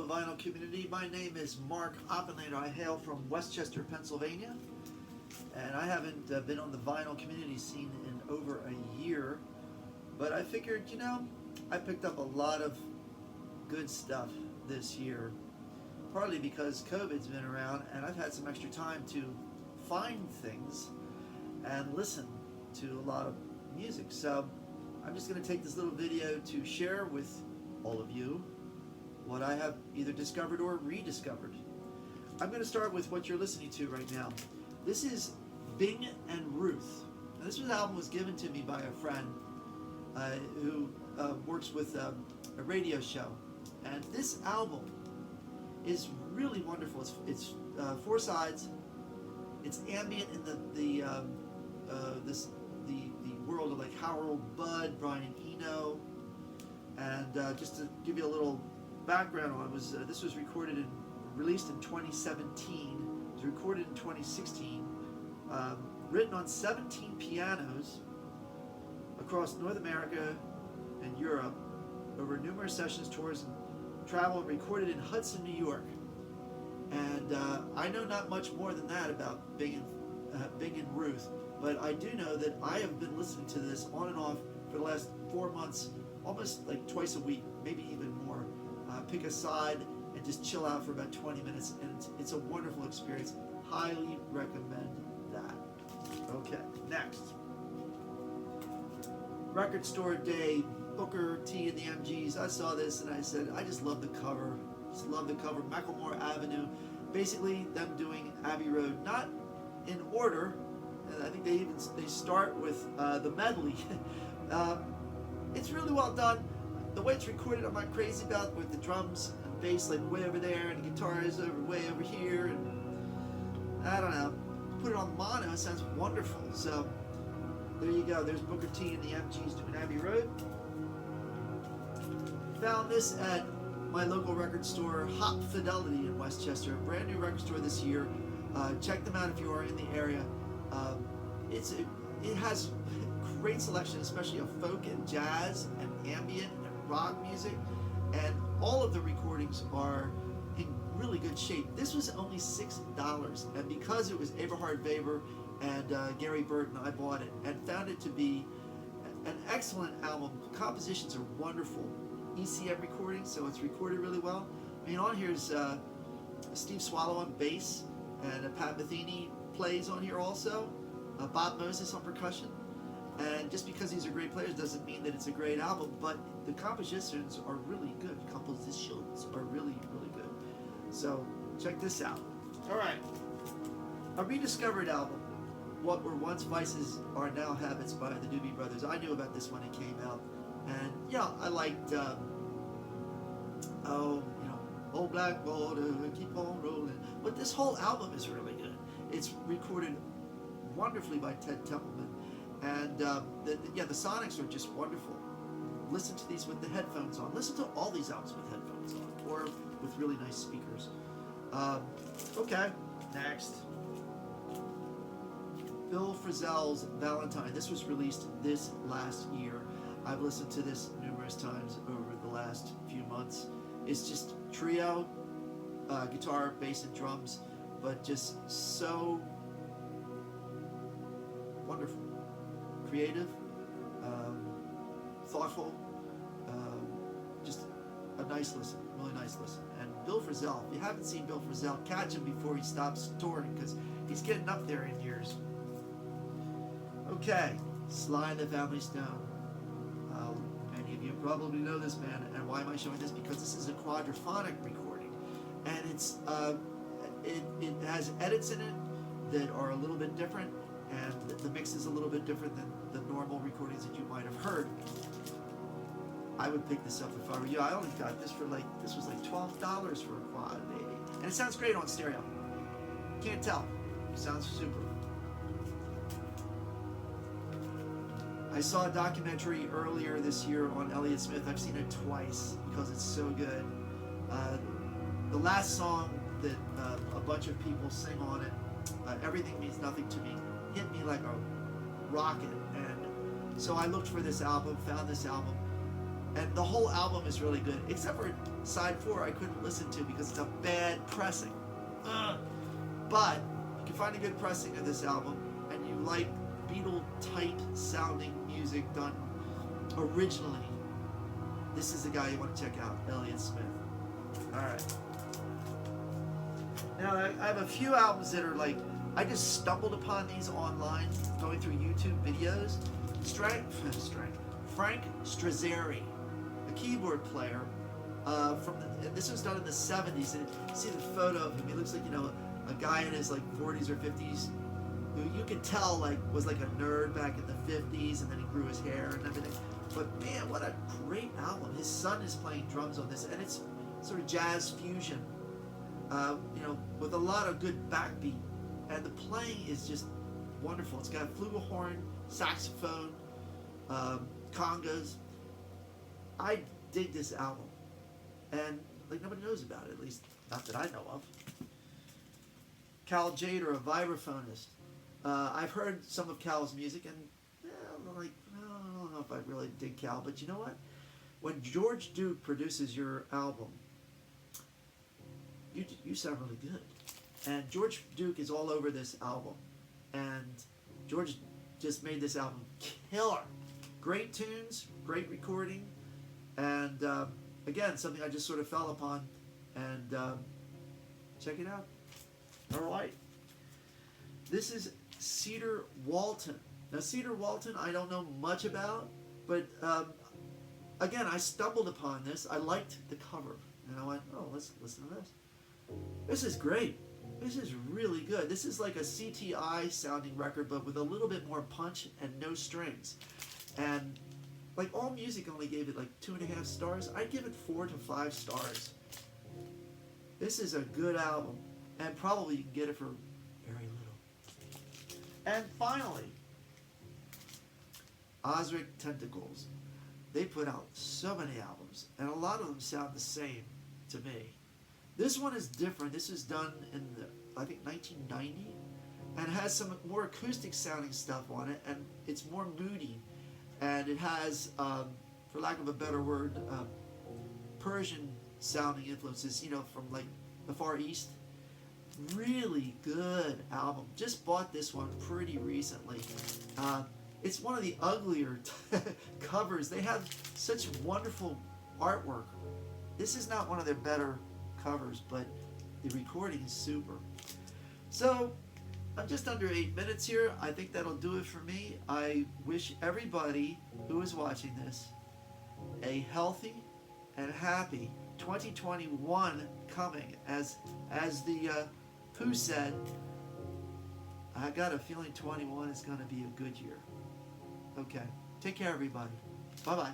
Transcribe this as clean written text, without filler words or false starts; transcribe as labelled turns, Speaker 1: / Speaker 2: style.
Speaker 1: vinyl community. My name is Mark Oppenlander. I hail from Westchester, Pennsylvania, and I haven't been on the vinyl community scene in over a year, but I figured, I picked up a lot of good stuff this year, partly because COVID's been around and I've had some extra time to find things and listen to a lot of music. So I'm just going to take this little video to share with all of you what I have either discovered or rediscovered. I'm going to start with what you're listening to right now. This is Bing and Ruth. Now, this album was given to me by a friend who works with a radio show. And this album is really wonderful. It's 4 sides. It's ambient in the world of like Harold Budd, Brian Eno, and just to give you a little background on it, this was released in 2017. It was recorded in 2016. Written on 17 pianos across North America and Europe over numerous sessions, tours, and travel. Recorded in Hudson, New York. And I know not much more than that about Bing and Ruth, but I do know that I have been listening to this on and off for the last 4 months, almost like twice a week, maybe even more. Pick a side and just chill out for about 20 minutes, and it's a wonderful experience. Highly recommend that. Okay, next. Record Store Day, Booker T and the MGs. I saw this and I said, I just love the cover. Just love the cover. McLemore Avenue. Basically, them doing Abbey Road, not in order. I think they start with the medley. It's really well done. The way it's recorded, I'm not crazy about, with the drums and bass like way over there and the guitars way over here, and I don't know. Put it on mono, it sounds wonderful. So there you go. There's Booker T and the MGs doing Abbey Road. Found this at my local record store, Hop Fidelity in Westchester. A brand new record store this year. Check them out if you are in the area. It has great selection, especially of folk and jazz and ambient and rock music, and all of the recordings are in really good shape. This was only $6, and because it was Eberhard Weber and Gary Burton, I bought it and found it to be an excellent album. Compositions are wonderful. ECM recording, so it's recorded really well. I mean, on here's Steve Swallow on bass, and Pat Metheny plays on here also. Bob Moses on percussion. And just because these are great players doesn't mean that it's a great album, but the compositions are really good. Compositions are really, really good. So check this out. All right. A rediscovered album. What Were Once Vices Are Now Habits by the Doobie Brothers. I knew about this when it came out. And yeah, I liked, Old Black Water, Keep On Rolling. But this whole album is really good. It's recorded wonderfully by Ted Templeman. And the sonics are just wonderful. Listen to these with the headphones on. Listen to all these albums with headphones on, or with really nice speakers. Okay, next. Bill Frisell's Valentine. This was released this last year. I've listened to this numerous times over the last few months. It's just trio, guitar, bass, and drums, but just so wonderful. Creative, thoughtful, just a nice listen, really nice listen. And Bill Frisell, if you haven't seen Bill Frisell, catch him before he stops touring, because he's getting up there in years. Okay, Sly and the Family Stone. Many of you probably know this man, and why am I showing this? Because this is a quadraphonic recording, and it has edits in it that are a little bit different, and the mix is a little bit different than the normal recordings that you might have heard. I would pick this up if I were you. I only got this this was like $12 for a quad, maybe. And it sounds great on stereo. Can't tell. It sounds super. I saw a documentary earlier this year on Elliott Smith. I've seen it twice because it's so good. The last song that a bunch of people sing on it, Everything Means Nothing to Me, hit me like a rocket. And so I looked for this album, found this album, And the whole album is really good, except for side 4 I couldn't listen to because it's a bad pressing. Ugh. But you can find a good pressing of this album, and you like Beatle-type sounding music done originally, this is the guy you want to check out, Elliott Smith. Alright. Now, I have a few albums that are like, I just stumbled upon these online, going through YouTube videos. Frank Stazzeri, a keyboard player, this was done in the 70s, and you see the photo of him, he looks like, you know, a guy in his like 40s or 50s, who you could tell like was like a nerd back in the 50s, and then he grew his hair and everything. But man, what a great album. His son is playing drums on this, and it's sort of jazz fusion, you know, with a lot of good backbeat, and the playing is just wonderful. It's got flugelhorn, saxophone, congas. I dig this album, and like nobody knows about it, at least not that I know of. Cal Jader, a vibraphonist. I've heard some of Cal's music, and I'm like, I don't know if I really dig Cal, but you know what? When George Duke produces your album, you sound really good. And George Duke is all over this album, and George just made this album killer. Great tunes, great recording, and again, something I just sort of fell upon, and check it out. All right. This is Cedar Walton. Now, Cedar Walton, I don't know much about, but again, I stumbled upon this. I liked the cover, and I went, oh, let's listen to this. This is great. This is really good. This is like a CTI sounding record, but with a little bit more punch and no strings. And like All Music only gave it like 2.5 stars. I'd give it 4 to 5 stars. This is a good album, and probably you can get it for very little. And finally, Ozric Tentacles. They put out so many albums, and a lot of them sound the same to me. This one is different. This is done in, I think, 1990, and has some more acoustic sounding stuff on it, and it's more moody, and it has, for lack of a better word, Persian sounding influences, you know, from like the Far East. Really good album. Just bought this one pretty recently. It's one of the uglier covers. They have such wonderful artwork. This is not one of their better covers, but the recording is super. So I'm just under 8 minutes here. I think that'll do it for me. I wish everybody who is watching this a healthy and happy 2021 coming. As the Pooh said, I got a feeling 21 is going to be a good year. Okay. Take care, everybody. Bye-bye.